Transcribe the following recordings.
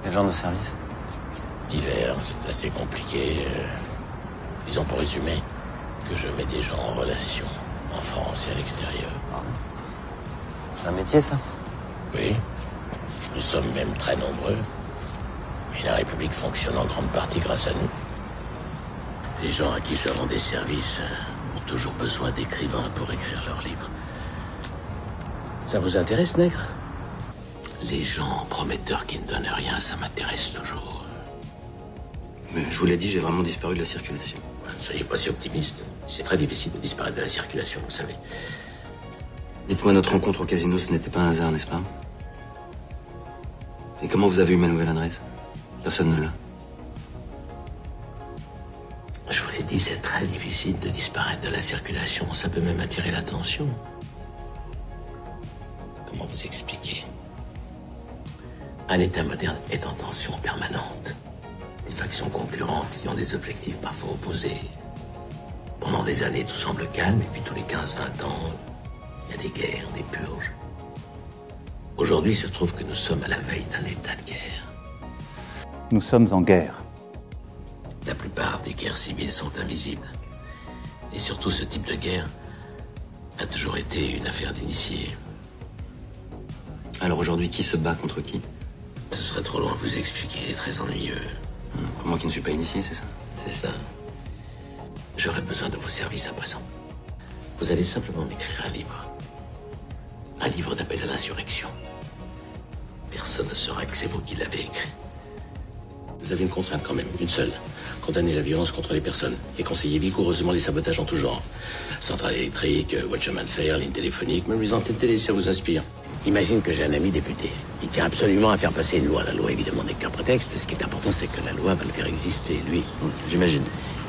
Quel genre de service? Divers, c'est assez compliqué. Disons pour résumer que je mets des gens en relation, en France et à l'extérieur. C'est un métier, ça? Oui, nous sommes même très nombreux. Mais la République fonctionne en grande partie grâce à nous. Les gens à qui je rends des services ont toujours besoin d'écrivains pour écrire leurs livres. Ça vous intéresse, nègre? Les gens prometteurs qui ne donnent rien, ça m'intéresse toujours. Mais je vous l'ai dit, j'ai vraiment disparu de la circulation. Ne soyez pas si optimiste. C'est très difficile de disparaître de la circulation, vous savez. Dites-moi, notre rencontre au casino, ce n'était pas un hasard, n'est-ce pas? Et comment vous avez eu ma nouvelle adresse? Personne ne l'a. Je vous l'ai dit, c'est très difficile de disparaître de la circulation. Ça peut même attirer l'attention. Comment vous expliquer? Un État moderne est en tension permanente. Des factions concurrentes qui ont des objectifs parfois opposés. Pendant des années, tout semble calme, et puis tous les 15-20 ans, il y a des guerres, des purges. Aujourd'hui, il se trouve que nous sommes à la veille d'un état de guerre. Nous sommes en guerre. La plupart des guerres civiles sont invisibles. Et surtout, ce type de guerre a toujours été une affaire d'initiés. Alors aujourd'hui, qui se bat contre qui? Ce serait trop long à vous expliquer, très ennuyeux. Pour moi qui ne suis pas initié, c'est ça? C'est ça. J'aurais besoin de vos services à présent. Vous allez simplement m'écrire un livre. Un livre d'appel à l'insurrection. Personne ne saura que c'est vous qui l'avez écrit. Vous avez une contrainte quand même, une seule. Condamner la violence contre les personnes et conseiller vigoureusement les sabotages en tout genre. Centrale électrique, voies de chemin de fer, ligne téléphonique, même les antennes télé si ça vous inspire. Imagine que j'ai un ami député. Il tient absolument à faire passer une loi. La loi, évidemment, n'est qu'un prétexte. Ce qui est important, c'est que la loi va le faire exister, lui. J'imagine.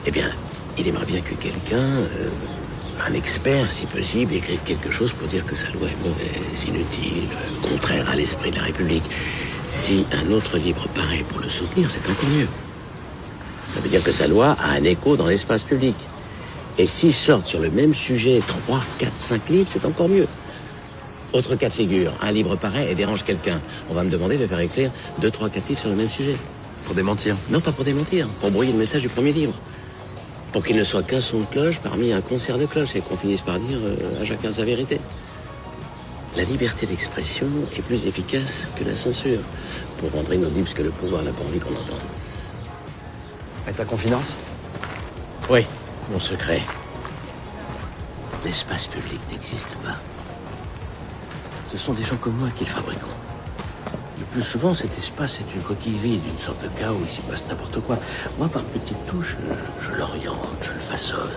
Eh bien, il aimerait bien que quelqu'un, un expert, si possible, écrive quelque chose pour dire que sa loi est mauvaise, inutile, contraire à l'esprit de la République. Si un autre livre paraît pour le soutenir, c'est encore mieux. Ça veut dire que sa loi a un écho dans l'espace public. Et s'ils sortent sur le même sujet 3, 4, 5 livres, c'est encore mieux. Autre cas de figure, un livre paraît et dérange quelqu'un. On va me demander de faire écrire 2, 3, 4 livres sur le même sujet. Pour démentir? Non, pas pour démentir, pour brouiller le message du premier livre. Pour qu'il ne soit qu'un son de cloche parmi un concert de cloches et qu'on finisse par dire à chacun sa vérité. La liberté d'expression est plus efficace que la censure pour rendre inaudible ce que le pouvoir n'a pas envie qu'on entende. Et ta confidence? Oui, mon secret. L'espace public n'existe pas. Ce sont des gens comme moi qui le fabriquent. Le plus souvent, cet espace est une coquille vide, une sorte de chaos où il s'y passe n'importe quoi. Moi, par petites touches, je l'oriente, je le façonne.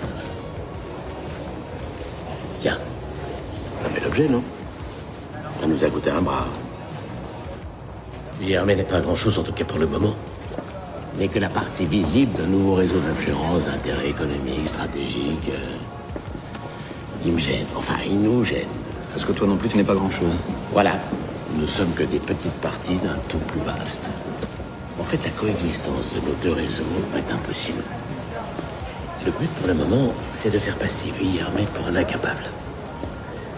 Tiens, un bel objet, non? Ça nous a coûté un bras. L'IRM n'est pas grand-chose, en tout cas pour le moment. N'est que la partie visible d'un nouveau réseau d'influence, d'intérêts économiques, stratégiques. Il me gêne, enfin, il nous gêne. Parce que toi non plus, tu n'es pas grand-chose. Voilà. Nous sommes que des petites parties d'un tout plus vaste. En fait, la coexistence de nos deux réseaux est impossible. Le but, pour le moment, c'est de faire passer l'IRM pour un incapable.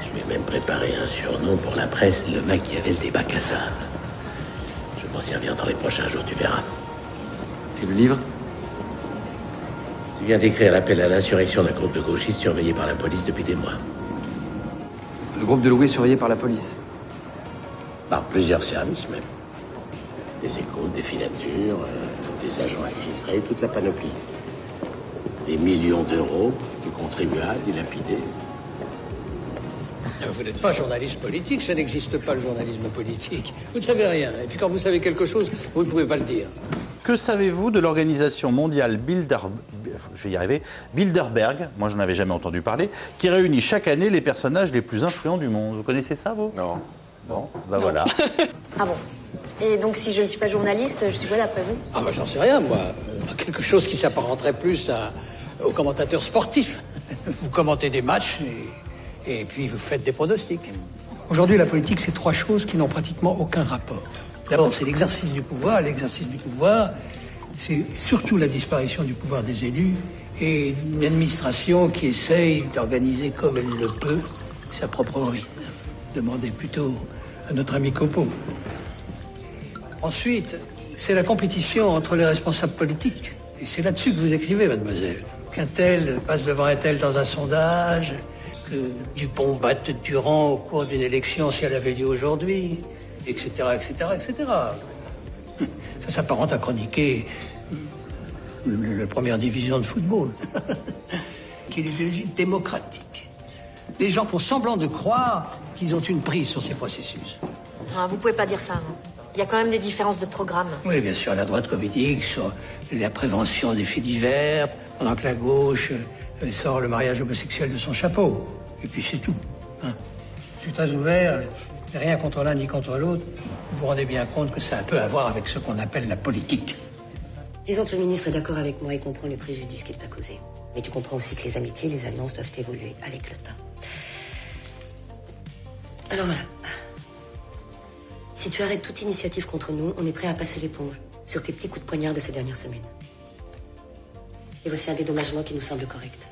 Je lui ai même préparé un surnom pour la presse, le Machiavel des bacs à sable. Je vais m'en servir dans les prochains jours, tu verras. Et le livre? Tu viens d'écrire l'appel à l'insurrection d'un groupe de gauchistes surveillé par la police depuis des mois. Le groupe de Louis surveillé par la police? Par plusieurs services même. Des écoutes, des filatures, des agents infiltrés, toute la panoplie. Des millions d'euros du contribuable dilapidés. Vous n'êtes pas journaliste politique, ça n'existe pas le journalisme politique. Vous ne savez rien. Et puis quand vous savez quelque chose, vous ne pouvez pas le dire. Que savez-vous de l'organisation mondiale Bilderberg, moi je n'en avais jamais entendu parler, qui réunit chaque année les personnages les plus influents du monde? Vous connaissez ça, vous? Non. Bon, bah voilà. Ah bon? Et donc si je ne suis pas journaliste, je suis quoi d'après vous? Ah bah j'en sais rien, moi. Quelque chose qui s'apparenterait plus aux commentateurs sportifs. Vous commentez des matchs et puis vous faites des pronostics. Aujourd'hui, la politique, c'est trois choses qui n'ont pratiquement aucun rapport. D'abord, c'est l'exercice du pouvoir. L'exercice du pouvoir, c'est surtout la disparition du pouvoir des élus et une administration qui essaye d'organiser comme elle le peut sa propre ruine. Demandez plutôt à notre ami Copeau. Ensuite, C'est la compétition entre les responsables politiques. Et c'est là-dessus que vous écrivez, mademoiselle. Qu'un tel passe devant un tel dans un sondage, que Dupont batte Durand au cours d'une élection si elle avait lieu aujourd'hui, etc., etc., etc. Ça s'apparente à chroniquer la première division de football, qui est l'idéologie démocratique. Les gens font semblant de croire qu'ils ont une prise sur ces processus. Ah, vous pouvez pas dire ça, non. Il y a quand même des différences de programme. Oui, bien sûr, la droite communique sur la prévention des faits divers, pendant que la gauche sort le mariage homosexuel de son chapeau. Et puis c'est tout. Hein. Je suis très ouvert, je n'ai rien contre l'un ni contre l'autre. Vous vous rendez bien compte que ça a un peu à voir avec ce qu'on appelle la politique. Disons que le ministre est d'accord avec moi et comprend le préjudice qu'il t'a causé. Mais tu comprends aussi que les amitiés, les alliances doivent évoluer avec le temps. Alors voilà. Si tu arrêtes toute initiative contre nous, on est prêt à passer l'éponge sur tes petits coups de poignard de ces dernières semaines. Et voici un dédommagement qui nous semble correct.